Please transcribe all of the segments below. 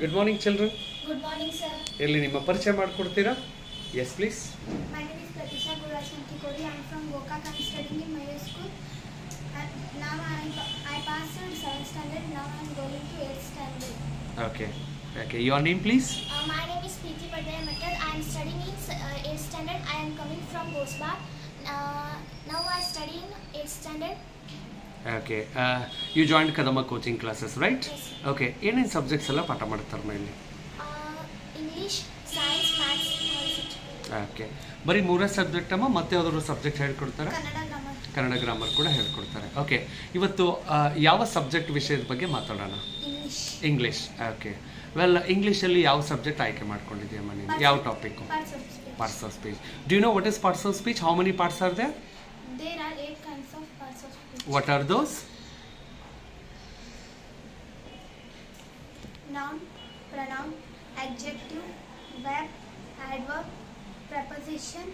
Good morning, children. Good morning, sir. ಎಲ್ಲಿ ನಿಮ್ಮ ಪರಿಚಯ ಮಾಡಿಕೊಡ್ತೀರಾ? Yes, please. My name is Pratisha Gurashantikori. I am from Gokak. I am studying in Mayo School. Now I passed 7th standard. Now I am going to 8th standard. Okay. Okay. Your name, please. My name is Preeti Padaya Matal. I am studying in 8th standard. I am coming from Bosba. Now I study in 8th standard. Okay. You joined Kadama coaching classes, right? Yes. Okay. ಏನೇನು subjects ಎಲ್ಲ ಪಾಠ ಮಾಡ್ತಾರೆ ಇಲ್ಲಿ? English, Science, Maths, all. Okay. ಬರೀ ಮೂರೇ subject ಅಮ್ಮ ಮತ್ತೆ ಯಾವ್ದಾದ್ರು ಸಬ್ಜೆಕ್ಟ್ ಹೇಳ್ಕೊಡ್ತಾರೆ? Kannada grammar. ಕನ್ನಡ ಗ್ರಾಮರ್ ಕೂಡ ಹೇಳ್ಕೊಡ್ತಾರೆ. ಓಕೆ. ಇವತ್ತು ಯಾವ ಸಬ್ಜೆಕ್ಟ್ ವಿಷಯದ ಬಗ್ಗೆ ಮಾತಾಡೋಣ? English. ಇಂಗ್ಲೀಷ್. ಓಕೆ. ವೆಲ್ ಇಂಗ್ಲೀಷಲ್ಲಿ ಯಾವ ಸಬ್ಜೆಕ್ಟ್ ಆಯ್ಕೆ ಮಾಡ್ಕೊಂಡಿದ್ದೀಯಮ್ಮ ನೀನು? ಯಾವ topic? Parts of speech. Parts of speech. Do you know what is parts of speech? How many parts are there? There are 8 kinds of parts of speech. What are those? Noun, pronoun, adjective, verb, adverb, preposition,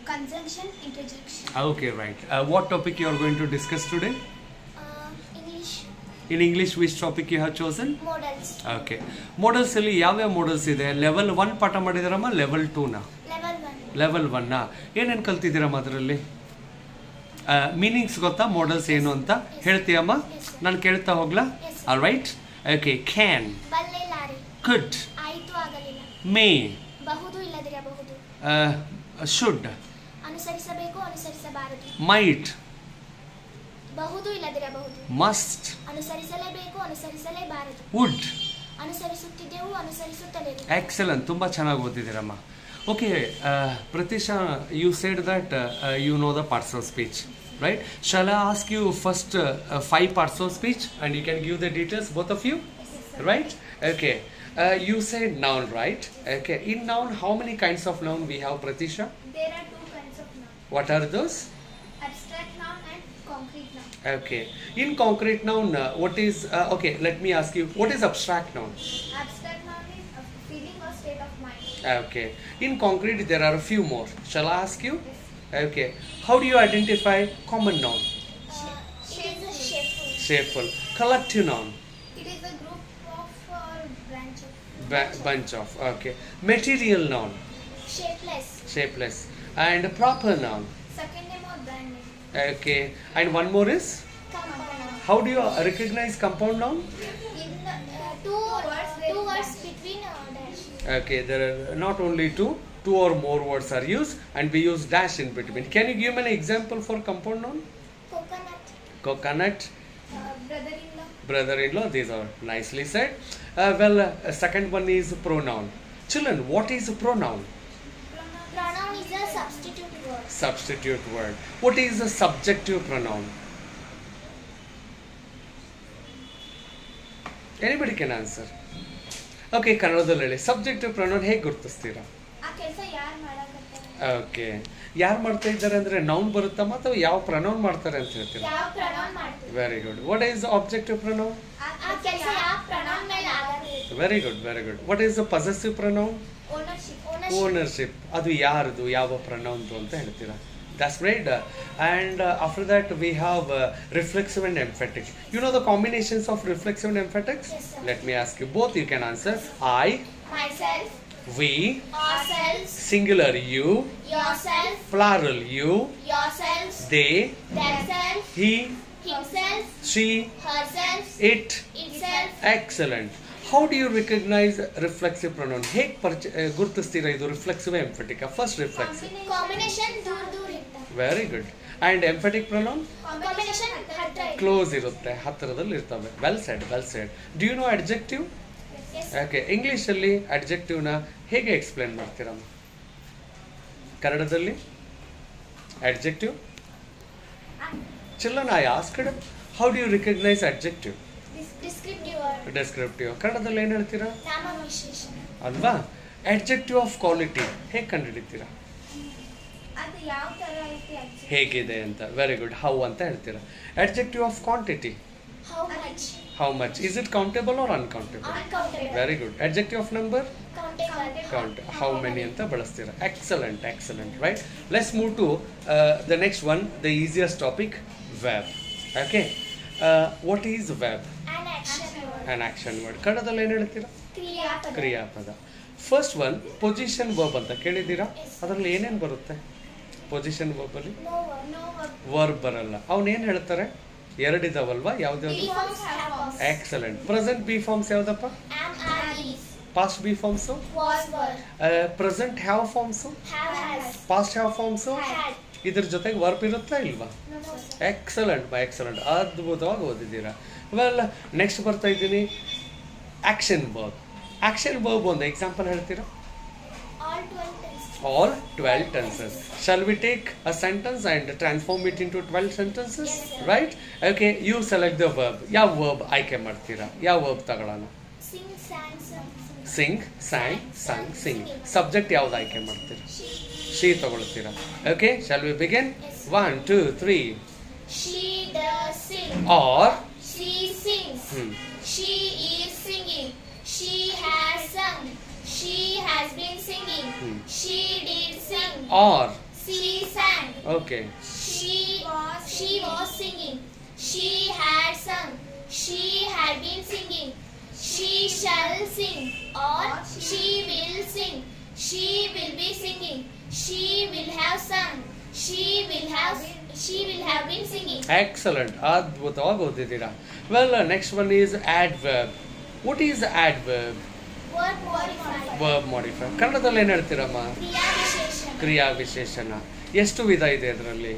conjunction, interjection. Okay, right. What topic you are going to discuss today? English. In English, which topic you have chosen? Modals. Okay. Models ಅಲ್ಲಿ ಯಾವ್ಯಾವ models ಇದೆ? Level 1 ಪಾಠ ಮಾಡಿದಿರಮ್ಮ, level 2 ನ? Level 1. Level 1 ನ? ಏನೇನು ಕಲ್ತಿದ್ದೀರಮ್ಮ ಅದರಲ್ಲಿ? Meanings ಗೊತ್ತಾ models ಏನು ಅಂತ? ಹೇಳ್ತೀಯಮ್ಮ? ನಾನು ಕೇಳ್ತಾ ಹೋಗ್ಲಾ? All right. Okay. Can. ಬಲ್ಲೆ ಲಾರಿ. Could. ಆಯಿತು ಆಗಲಿಲ್ಲ. May. ಬಹುದು ಇಲ್ಲದಿರಬಹುದು. Should. ಅನುಸರಿಸಬೇಕು ಅನುಸರಿಸಬಾರದು. Might. ಬಹುದು ಇಲ್ಲದಿರಬಹುದು. Must. ಅನುಸರಿಸಲೇಬೇಕು ಅನುಸರಿಸಲೇಬಾರದು. Would. ಅನುಸರಿಸುತ್ತಿದ್ದೆವು ಅನುಸರಿಸುತ್ತಲೇವು. Excellent. ತುಂಬಾ ಚೆನ್ನಾಗಿ ಓದಿದ್ದೀರಮ್ಮ. Okay, Pratisha, you said that you know the parts of speech, right? Shall I ask you first 5 parts of speech and you can give the details, both of you? Yes, sir. Right? Okay. You said noun, right? Okay. In noun, how many kinds of noun we have, Pratisha? There are 2 kinds of noun. What are those? Abstract noun and concrete noun. Okay. In concrete noun, what is, okay, let me ask you, what is abstract noun? Abstract noun is a feeling or state of mind. Okay. In concrete, there are a few more. Shall I ask you? Yes. Okay. How do you identify common noun? It is a shapeful. Shapeful. Collective noun. It is a group of or branch of. Bunch of. Okay. Material noun. Shapeless. Shapeless. And proper noun. Second name or brand name. Okay. And one more is? Compound noun. How do you recognize compound noun? In the two words between dash. Okay. There are not only two or more words are used and we use dash in between. Can you give me an example for compound noun? Coconut. Coconut. Brother-in-law. Brother-in-law. These are nicely said. Second one is pronoun. Children, what is a pronoun? Pronoun is a substitute word. Substitute word. What is a subjective pronoun? Anybody can answer. Okay, ಕನ್ನಡದಲ್ಲಿ ಹೇಳಿ. Subjective pronoun ಹೇಗೆ ಗುರುತಿಸ್ತೀರಾ? ಆ ಕೆಲಸ ಯಾರು ಮಾಡಕತ್ತಾರೆ? Okay. ಯಾರು ಮಾಡ್ತಾ ಇದ್ದಾರೆ ಅಂದ್ರೆ ನೌನ್ ಬರುತ್ತಮ್ಮ ಅಥವಾ ಯಾವ ಪ್ರನೌನ್ ಮಾಡ್ತಾರೆ ಅಂತ ಹೇಳ್ತೀರಾ? ಯಾವ pronoun ಮಾಡ್ತಾರೆ? Very good. What is the objective pronoun? ಆ ಕೆಲಸ ಯಾವ pronoun ಮೇಲೆ ಆಧಾರಿತ? Very good, very good. What is the possessive pronoun? Ownership. Ownership. ಅದು ಯಾರದು, ಯಾವ ಪ್ರನೌನ್ದು ಅಂತ ಹೇಳ್ತೀರಾ? That's great. And after that we have reflexive and emphatic. You know the combinations of reflexive and emphatics? Yes, sir. Let me ask you both. You can answer. I, Myself. we, Ourselves. singular you, Yourself. plural you, Yourselves. they, Themselves. he, Himself. she, Herself. it. Itself. Excellent. How do you recognize reflexive pronoun? ಹೇಗೆ ಗುರುತಿಸ್ತೀರಾ ಇದು reflexive emphatic? First reflexive. Combination ದೂರ ದೂರ ಇರ್ತಾರೆ. Very good. And emphatic pronoun Combination ಹತ್ರ ಇರ್ತಾರೆ. Close ಇರುತ್ತೆ, ಹತ್ತಿರದಲ್ಲಿ ಇರ್ತವೆ. Well said, well said. Do you know adjective? Yes. Okay. ಇಂಗ್ಲೀಷಲ್ಲಿ ಅಡ್ಜೆಕ್ಟಿವ್ನ ಹೇಗೆ ಎಕ್ಸ್ಪ್ಲೇನ್ ಮಾಡ್ತೀರಮ್ಮ? ಕನ್ನಡದಲ್ಲಿ adjective? Children, I asked how do you recognise adjective? Descriptive word. Descriptive. ಕನ್ನಡದಲ್ಲಿ ಏನು ಹೇಳ್ತೀರಾ? ನಾಮವಿಶೇಷಣ. ಅಲ್ವಾ? ಅಡ್ಜೆಕ್ಟಿವ್ ಆಫ್ ಕ್ವಾಲಿಟಿ ಹೇಗೆ ಕಂಡುಹಿಡಿತೀರಾ? ಅದು ಯಾವ ತರ ಐತಿ actually? ಹೇಗಿದೆ ಅಂತ. Very good. ಹೌ ಅಂತ ಹೇಳ್ತೀರಾ. Adjective of quantity. How much? How much. Is it countable or uncountable? Uncountable. Very good. Adjective of number? Countable. Count. How many ಅಂತ ಬಳಸ್ತೀರಾ. Excellent, excellent. Right. Let's move to the next one, the easiest topic, verb. Okay. What is verb? An action word. An action word. ಕನ್ನಡದಲ್ಲಿ ಏನು ಹೇಳ್ತೀರಾ? ಕ್ರಿಯಾಪದ. ಕ್ರಿಯಾಪದ. First one position verb ಅಂತ ಕೇಳಿದ್ದೀರಾ? ಅದರಲ್ಲಿ ಏನೇನು ಬರುತ್ತೆ ಪೊಸಿಷನ್ ವರ್ಬಲ್ಲಿ? ವರ್ಬ್ ಬರಲ್ಲ. ಅವನೇನು ಹೇಳ್ತಾರೆ? ಎರಡಿದಾವಲ್ವಾ? ಯಾವ್ದ್ಯಾವ್ದು? ಎಕ್ಸಲೆಂಟ್. ಪ್ರೆಸೆಂಟ್ ಬಿ ಫಾರ್ಮ್ಸ್ ಯಾವ್ದಪ್ಪ? Past B forms? Present have forms? Past have forms? ಇದ್ರ ಜೊತೆಗೆ ವರ್ಬ್ ಇರುತ್ತಾ ಇಲ್ವಾ? ಎಕ್ಸಲೆಂಟ್ ಎಕ್ಸಲೆಂಟ್, ಅದ್ಭುತವಾಗಿ ಓದಿದ್ದೀರಾ. ವೆಲ್, ನೆಕ್ಸ್ಟ್ ಬರ್ತಾ ಇದ್ದೀನಿ ಆಕ್ಷನ್ ವರ್ಬ್. ಆಕ್ಷನ್ ವರ್ಬ್ ಒಂದು ಎಕ್ಸಾಂಪಲ್ ಹೇಳ್ತೀರಾ? All 12 tenses. Shall we take a sentence and transform it into 12 sentences? Yes, right? Okay, you select the verb. ಯಾವ verb ಆಯ್ಕೆ ಮಾಡ್ತೀರಾ? ಯಾವ verb ತಗೊಳ್ಳೋಣ? Sing, sang, sung, sing. Subject ಯಾವ್ದು ಆಯ್ಕೆ ಮಾಡ್ತೀರಾ? She ತಗೊಳ್ತೀರಾ. Okay, shall we begin? 1, 2, 3. She does sing. Or She sings. She is singing. She has sung. She has been singing. She did sing. or She sang. okay. She was singing. She had sung. She had been singing. She shall sing. Or she will sing. She will be singing. She will have sung. She will have been singing. Excellent. ಅದ್ಭುತವಾಗಿ ಓದಿದ್ದೀರಾ. Well, next one is adverb. What is adverb? Word modifier. Verb modifier. ಕನ್ನಡದಲ್ಲಿ ಏನು ಹೇಳ್ತೀರಮ್ಮ? ಕ್ರಿಯಾ ವಿಶೇಷಣ. ಕ್ರಿಯಾ ವಿಶೇಷಣ. ಎಷ್ಟು ವಿಧ ಇದೆ ಅದರಲ್ಲಿ?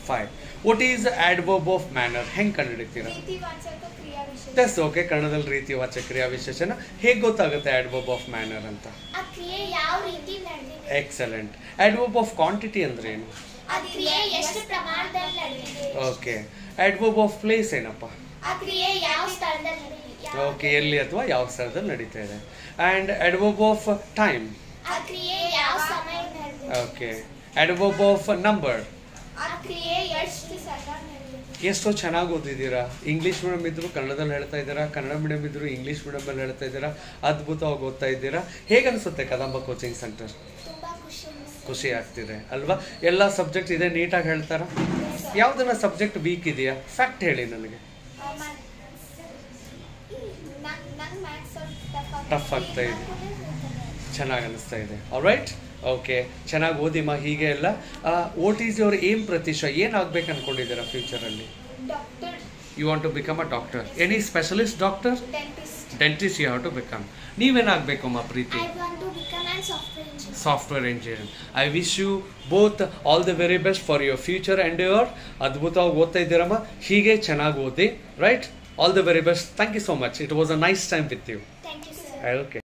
5. What is adverb of manner? ಹೆಂಗೆ ಕಂಡುಹಿಡಿತೀರಾ? ರೀತಿವಾಚಕ ಕ್ರಿಯಾ ವಿಶೇಷಣ. That's okay. ಕನ್ನಡದಲ್ಲಿ ರೀತಿವಾಚಕ ಕ್ರಿಯಾ ವಿಶೇಷಣ. ಹೇಗೆ ಗೊತ್ತಾಗುತ್ತೆ adverb of manner ಅಂತ? ಆ ಕ್ರಿಯೆ ಯಾವ ರೀತಿ ನಡೆದಿದೆ. ಎಕ್ಸಲೆಂಟ್. adverb of quantity ಅಂದ್ರೆ ಏನು? ಆ ಕ್ರಿಯೆ ಎಷ್ಟು ಪ್ರಮಾಣದಲ್ಲಿ ನಡೆದಿದೆ. ಓಕೆ. adverb of place ಏನಪ್ಪ? ಆ ಕ್ರಿಯೆ ಯಾವ ಸ್ಥಳದಲ್ಲಿ ನಡೆದಿದೆ. ಓಕೆ, ಎಲ್ಲಿ ಅಥವಾ ಯಾವ ಸ್ಥಳದಲ್ಲಿ ನಡೀತಾ ಇದೆ. And adverb of time. ಆ ಕ್ರಿಯೆ ಯಾವ ಸಮಯದಲ್ಲಿ ನಡೆದಿದೆ. ಓಕೆ. adverb of number. ಆ ಕ್ರಿಯೆ ಎಷ್ಟು ಸಲ ನಡೆದಿದೆ. ಎಷ್ಟೋ ಚೆನ್ನಾಗಿ ಓದಿದ್ದೀರಾ. ಇಂಗ್ಲೀಷ್ ಮೀಡಿಯಂ ಇದ್ರು ಕನ್ನಡದಲ್ಲಿ ಹೇಳ್ತಾ ಇದ್ದೀರಾ, ಕನ್ನಡ ಮೀಡಿಯಂ ಇದ್ರು ಇಂಗ್ಲೀಷ್ ಮೀಡಿಯಮಲ್ಲಿ ಹೇಳ್ತಾ ಇದ್ದೀರಾ. ಅದ್ಭುತವಾಗಿ ಓದ್ತಾ ಇದ್ದೀರಾ. ಹೇಗನ್ಸುತ್ತೆ ಕದಂಬ ಕೋಚಿಂಗ್ ಸೆಂಟರ್? ತುಂಬಾ ಖುಷಿ ಅನಿಸ್ತು. ಖುಷಿ ಆಗ್ತಿದೆ ಅಲ್ವಾ? ಎಲ್ಲ ಸಬ್ಜೆಕ್ಟ್ ಇದೆ ನೀಟಾಗಿ ಹೇಳ್ತಾರಾ? ಯಾವುದನ್ನ ಸಬ್ಜೆಕ್ಟ್ ವೀಕ್ ಇದೆಯಾ? ಫ್ಯಾಕ್ಟ್ ಹೇಳಿ ನನಗೆ. ನಂಗೆ ಮ್ಯಾಥ್ಸ್ ಟಫ್ ಆಗ್ತಾ ಇದೆ. ಚೆನ್ನಾಗಿ ಅನಿಸ್ತಾ ಇದೆ. ಆಲ್ರೈಟ್. ಓಕೆ, ಚೆನ್ನಾಗಿ ಓದಿಮ್ಮ. ಹೀಗೆ ಎಲ್ಲ what is your aim Pratisha? ಏನು ಆಗ್ಬೇಕು ಅನ್ಕೊಂಡಿದ್ದೀರಾ ಫ್ಯೂಚರಲ್ಲಿ? Doctor. You want to become a doctor. Any specialist doctor? Dentist. Dentist you have to become. ನೀವೇನಾಗಬೇಕಮ್ಮ Preeti? I want to become a software engineer. Software engineer. I wish you both all the very best for your future and your. ಅದ್ಭುತವಾಗಿ ಓದ್ತಾ ಇದ್ದೀರಮ್ಮ. ಹೀಗೆ ಚೆನ್ನಾಗಿ ಓದಿ. Right. All the very best. Thank you so much. It was a nice time with you. Thank you, sir. Okay.